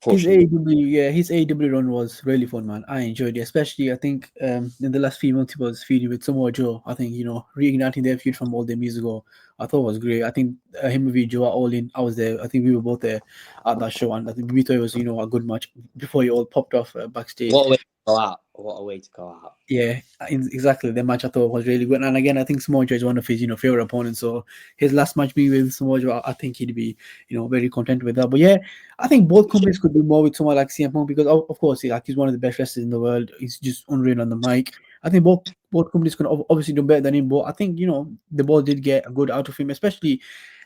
his unfortunately, AEW, yeah, his AEW run was really fun, man. I enjoyed it, especially I think in the last few months he was feuding with Samoa Joe. I think reigniting their feud from all them years ago. I thought was great. I think him with Joe are all in. I was there. I think we were both there at that show, and I think we thought it was a good match before you all popped off backstage. what a way to go out! What a way to go out! Yeah, exactly. The match I thought was really good, and again, I think Samoa Joe is one of his favorite opponents. So his last match being with Samoa Joe, I think he'd be very content with that. But yeah, I think both companies could do more with someone like CM Punk because of course, he's one of the best wrestlers in the world. He's just unreal on the mic. I think both companies can obviously do better than him, but I think the ball did get a good out of him, especially.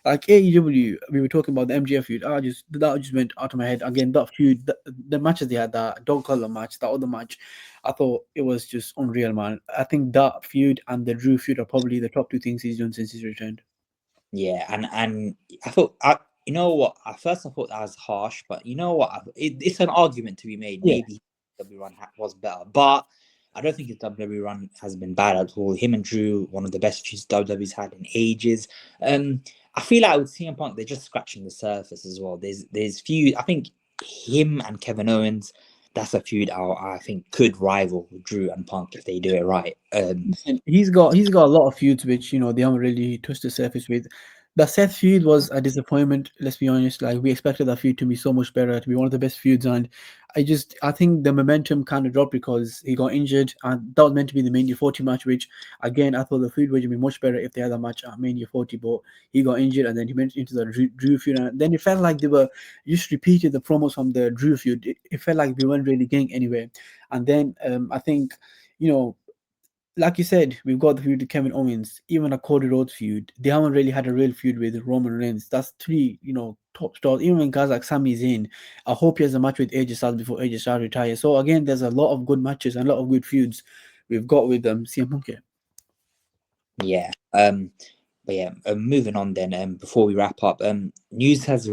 Like AEW, we were talking about the MGF feud. That just went out of my head again. That feud, the matches they had, that dog collar match, that other match, I thought it was just unreal, man. I think that feud and the Drew feud are probably the top two things he's done since he's returned. Yeah, and I thought you know what? At first I thought that was harsh, but you know what? It's an argument to be made. Yeah, Maybe W run was better, but I don't think his WWE run has been bad at all. Him and Drew, one of the best feuds WWE's had in ages. I feel like with CM Punk, they're just scratching the surface as well. There's feud. I think him and Kevin Owens, that's a feud I think could rival Drew and Punk if they do it right. and he's got a lot of feuds which they haven't really touched the surface with. The Seth feud was a disappointment. Let's be honest. Like we expected that feud to be so much better, to be one of the best feuds, and I think the momentum kind of dropped because he got injured, and that was meant to be the Mania 40 match. Which again, I thought the feud would be much better if they had a match at Mania 40, but he got injured, and then he went into the Drew feud, and then it felt like they were just repeated the promos from the Drew feud. It felt like we weren't really getting anywhere, and then I think. You know, like you said, we've got the feud with Kevin Owens, even a Cody Rhodes feud. They haven't really had a real feud with Roman Reigns. That's three, top stars. Even when guys like Sami Zayn, I hope he has a match with AJ Styles before AJ Styles retires. So again, there's a lot of good matches and a lot of good feuds we've got with CM Punk here. Yeah. But yeah, moving on then. Before we wrap up, news has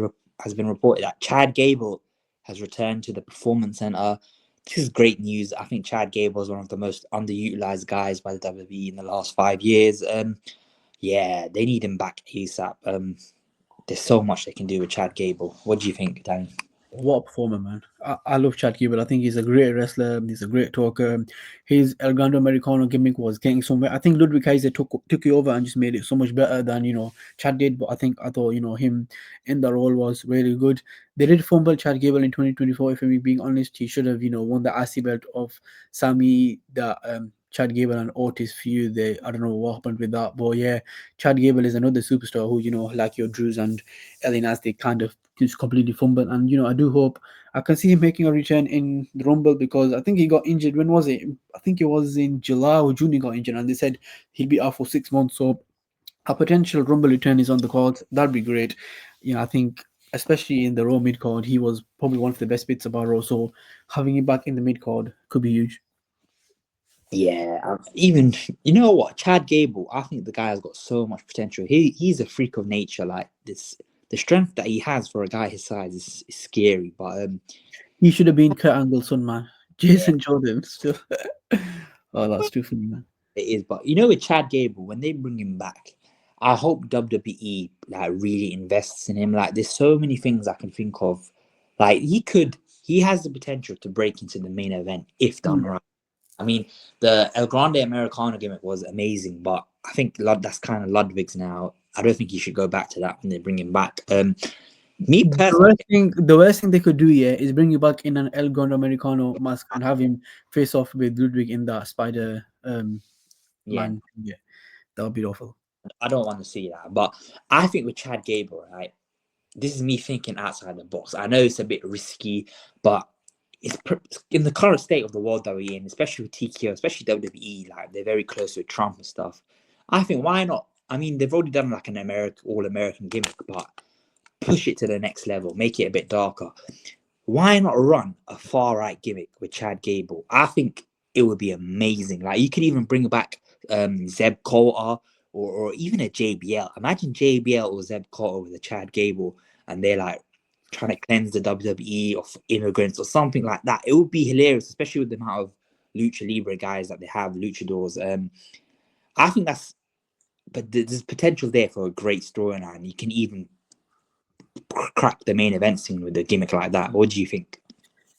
been reported that Chad Gable has returned to the Performance Center. This is great news. I think Chad Gable is one of the most underutilized guys by the WWE in the last 5 years. Yeah, they need him back ASAP. There's so much they can do with Chad Gable. What do you think, Danny? What a performer, man. I love Chad Gable. I think he's a great wrestler. He's a great talker. His El Grande Americano gimmick was getting somewhere. I think Ludwig Kaiser took it over and just made it so much better than, Chad did. But I thought, him in the role was really good. They did fumble Chad Gable in 2024. If I'm being honest, he should have, won the IC belt of Sammy, the Chad Gable and Otis feud. I don't know what happened with that. But yeah, Chad Gable is another superstar who, like your Drews and Elinas, they kind of just completely fumbled. And I do hope I can see him making a return in the Rumble because I think he got injured. When was it? I think it was in July or June he got injured, and they said he'll be out for 6 months. So a potential Rumble return is on the cards. That'd be great. I think especially in the Raw mid card, he was probably one of the best bits about Raw. So having him back in the mid card could be huge. Yeah, even you know what, Chad Gable. I think the guy has got so much potential. He's a freak of nature. Like this, the strength that he has for a guy his size is scary. But He should have been Kurt Angle's son, man. yeah, Jason Jordan still. Oh, that's too funny, man. it is. But you know, with Chad Gable, when they bring him back, I hope WWE like really invests in him. Like, there's so many things I can think of. Like he has the potential to break into the main event if done Mm. right. I mean, the El Grande Americano gimmick was amazing, but I think that's kind of Ludwig's now. I don't think he should go back to that when they bring him back. Me personally, The worst thing they could do, yeah, is bring you back in an El Grande Americano mask and have him face off with Ludwig in that Spider yeah, Man. Yeah, that would be awful. I don't want to see that. But I think with Chad Gable, right, this is me thinking outside the box. I know it's a bit risky, but it's in the current state of the world that we're in, especially with TKO, especially WWE, like they're very close with Trump and stuff. I think why not? I mean, they've already done like an all American gimmick, but push it to the next level, make it a bit darker. Why not run a far right gimmick with Chad Gable? I think it would be amazing. Like you could even bring back Zeb Coulter or even a JBL. Imagine JBL or Zeb Coulter with a Chad Gable, and they're like trying to cleanse the WWE of immigrants or something like that. It would be hilarious, especially with the amount of lucha libre guys that they have, luchadors. I think but there's potential there for a great storyline. You can even crack the main event scene with a gimmick like that. What do you think?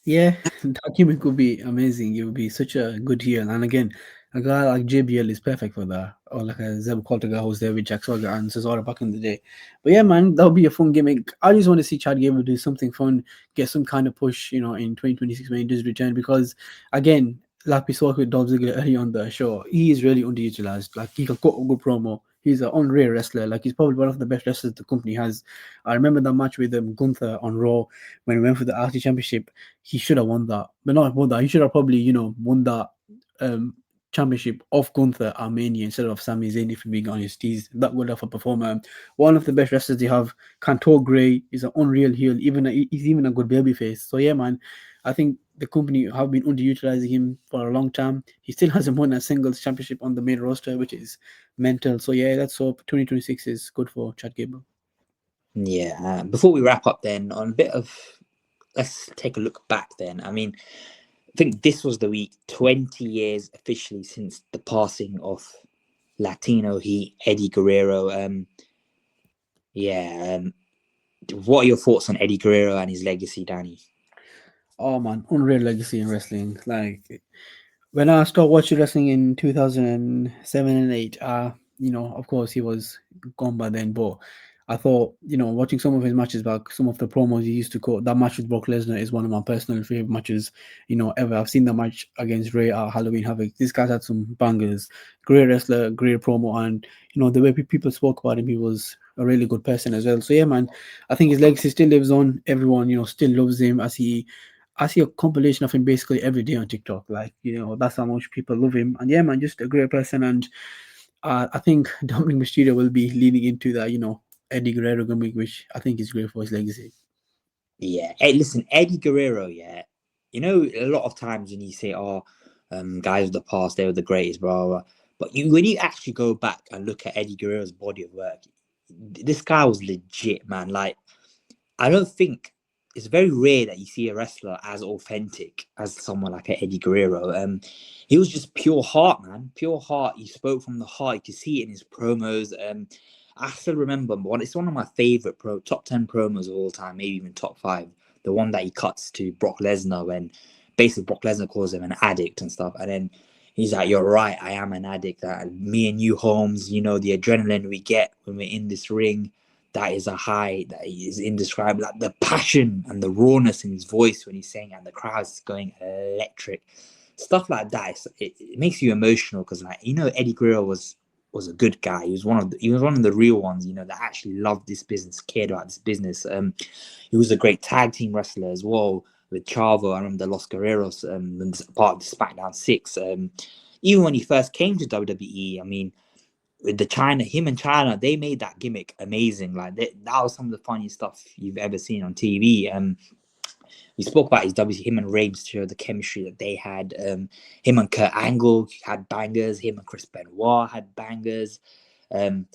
Yeah, that gimmick would be amazing. It would be such a good heel. And again, a guy like JBL is perfect for that. Or like a Zeb Coulter guy who's there with Jack Swagger and Cesaro back in the day. But yeah, man, that would be a fun gimmick. I just want to see Chad Gable do something fun, get some kind of push, in 2026 when he does return. Because again, like we saw with Dolph Ziggler early on the show, he is really underutilized. Like he can cut a good promo. He's an unreal wrestler. Like he's probably one of the best wrestlers the company has. I remember that match with Gunther on Raw when we went for the RT Championship. He should have won that, but not won that. He should have probably, won that championship of Gunther Armenia instead of Sami Zayn, if I'm being honest. He's that good of a performer. One of the best wrestlers they have. Cantor Gray is an unreal heel. He's even a good babyface. So yeah, man, I think the company have been underutilizing him for a long time. He still hasn't won a singles championship on the main roster, which is mental. So yeah, let's hope 2026 is good for Chad Gable. Yeah. Before we wrap up, then on a bit of, let's take a look back. Then I mean, I think this was the week 20 years officially since the passing of Latino Heat Eddie Guerrero. Yeah. What are your thoughts on Eddie Guerrero and his legacy, Danny? Oh man, unreal legacy in wrestling. Like when I started watching wrestling in 2007 and 8, of course he was gone by then, but I thought, watching some of his matches back, some of the promos he used to quote, that match with Brock Lesnar is one of my personal favorite matches, ever. I've seen the match against Ray at Halloween Havoc. This guy's had some bangers, great wrestler, great promo, and, the way people spoke about him, he was a really good person as well. So yeah, man, I think his legacy still lives on. Everyone, still loves him as I see a compilation of him basically every day on TikTok. Like, that's how much people love him. And yeah, man, just a great person. And I think Dominic Mysterio will be leaning into that, Eddie Guerrero gimmick, which I think is great for his legacy. Yeah. Hey, listen, Eddie Guerrero, yeah. A lot of times when you say, guys of the past, they were the greatest, blah, blah, blah. But when you actually go back and look at Eddie Guerrero's body of work, this guy was legit, man. Like, I don't think it's very rare that you see a wrestler as authentic as someone like a Eddie Guerrero. He was just pure heart, man. Pure heart. He spoke from the heart. You could see it in his promos. I still remember it's one of my favorite top 10 promos of all time, maybe even top 5. The one that he cuts to Brock Lesnar when basically Brock Lesnar calls him an addict and stuff. And then he's like, "You're right, I am an addict. Me and you, Holmes, the adrenaline we get when we're in this ring, that is a high that is indescribable. Like the passion and the rawness in his voice when he's saying it, and the crowd's going electric. Stuff like that. It makes you emotional because, Eddie Guerrero was a good guy. He was one of the real ones, that actually loved this business, cared about this business. He was a great tag team wrestler as well with Chavo. I remember the Los Guerreros, part of the SmackDown 6. Even when he first came to WWE, I mean, with him and China, they made that gimmick amazing. Like that was some of the funniest stuff you've ever seen on TV. We spoke about him and Rey Mysterio, the chemistry that they had. Him and Kurt Angle had bangers. Him and Chris Benoit had bangers. And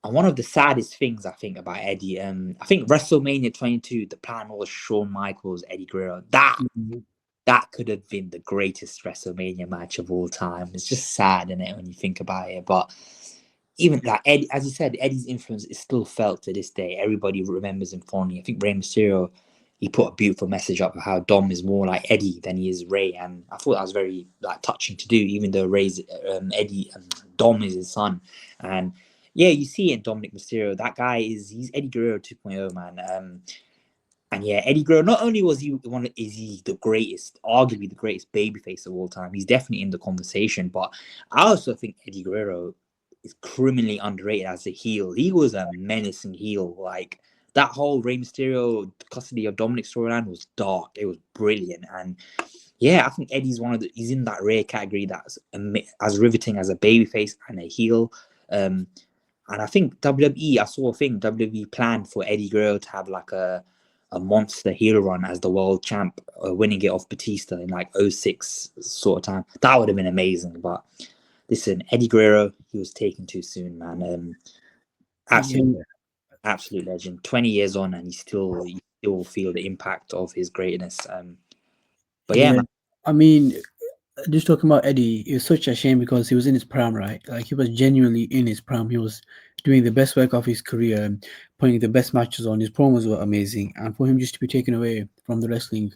one of the saddest things I think about Eddie, I think WrestleMania 22, the plan was Shawn Michaels, Eddie Guerrero. That could have been the greatest WrestleMania match of all time. It's just sad, isn't it, when you think about it? But even like Eddie, as you said, Eddie's influence is still felt to this day. Everybody remembers him fondly. I think Rey Mysterio, he put a beautiful message up of how Dom is more like Eddie than he is Rey, and I thought that was very touching to do. Even though Rey's Eddie, Dom is his son, and yeah, you see it in Dominic Mysterio. That guy he's Eddie Guerrero 2.0, man. And yeah, Eddie Guerrero, not only is he the greatest, arguably the greatest babyface of all time, he's definitely in the conversation, but I also think Eddie Guerrero is criminally underrated as a heel. He was a menacing heel. Like that whole Rey Mysterio custody of Dominic storyline was dark. It was brilliant. And yeah, I think Eddie's he's in that rare category that's as riveting as a babyface and a heel. And I think WWE, I saw a thing, WWE planned for Eddie Guerrero to have like a monster heel run as the world champ, winning it off Batista in like 06 sort of time. That would have been amazing. But listen, Eddie Guerrero, he was taken too soon, man. Absolute legend. 20 years on, and you still feel the impact of his greatness. But yeah, man. I mean, just talking about Eddie, it was such a shame because he was in his prime, right? Like he was genuinely in his prime. He was doing the best work of his career and putting the best matches on. His promos were amazing, and for him just to be taken away from the wrestling,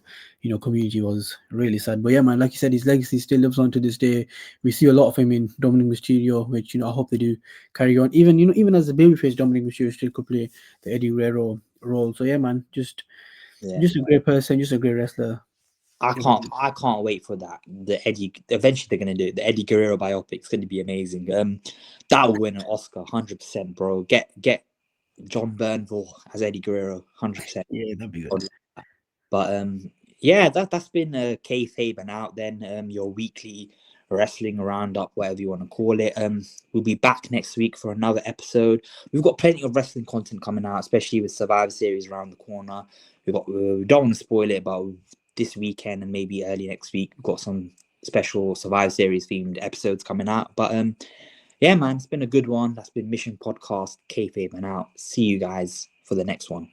community was really sad. But yeah, man, like you said, his legacy still lives on to this day. We see a lot of him in Dominic Mysterio, which I hope they do carry on. Even as a babyface, Dominic Mysterio still could play the Eddie Guerrero role. So yeah, man, just a great person, just a great wrestler. I can't wait for that. Eventually they're gonna do it. The Eddie Guerrero biopic. It's gonna be amazing. That will win an Oscar, 100%, bro. Get John Bernthal as Eddie Guerrero, 100%. Yeah, that'd be good. But yeah, that's been Kayfabe and out. Then your weekly wrestling roundup, whatever you want to call it. We'll be back next week for another episode. We've got plenty of wrestling content coming out, especially with Survivor Series around the corner. We don't want to spoil it, but this weekend and maybe early next week, we've got some special Survivor Series themed episodes coming out. But yeah, man, it's been a good one. That's been Mission Podcast, Kayfabe, and out. See you guys for the next one.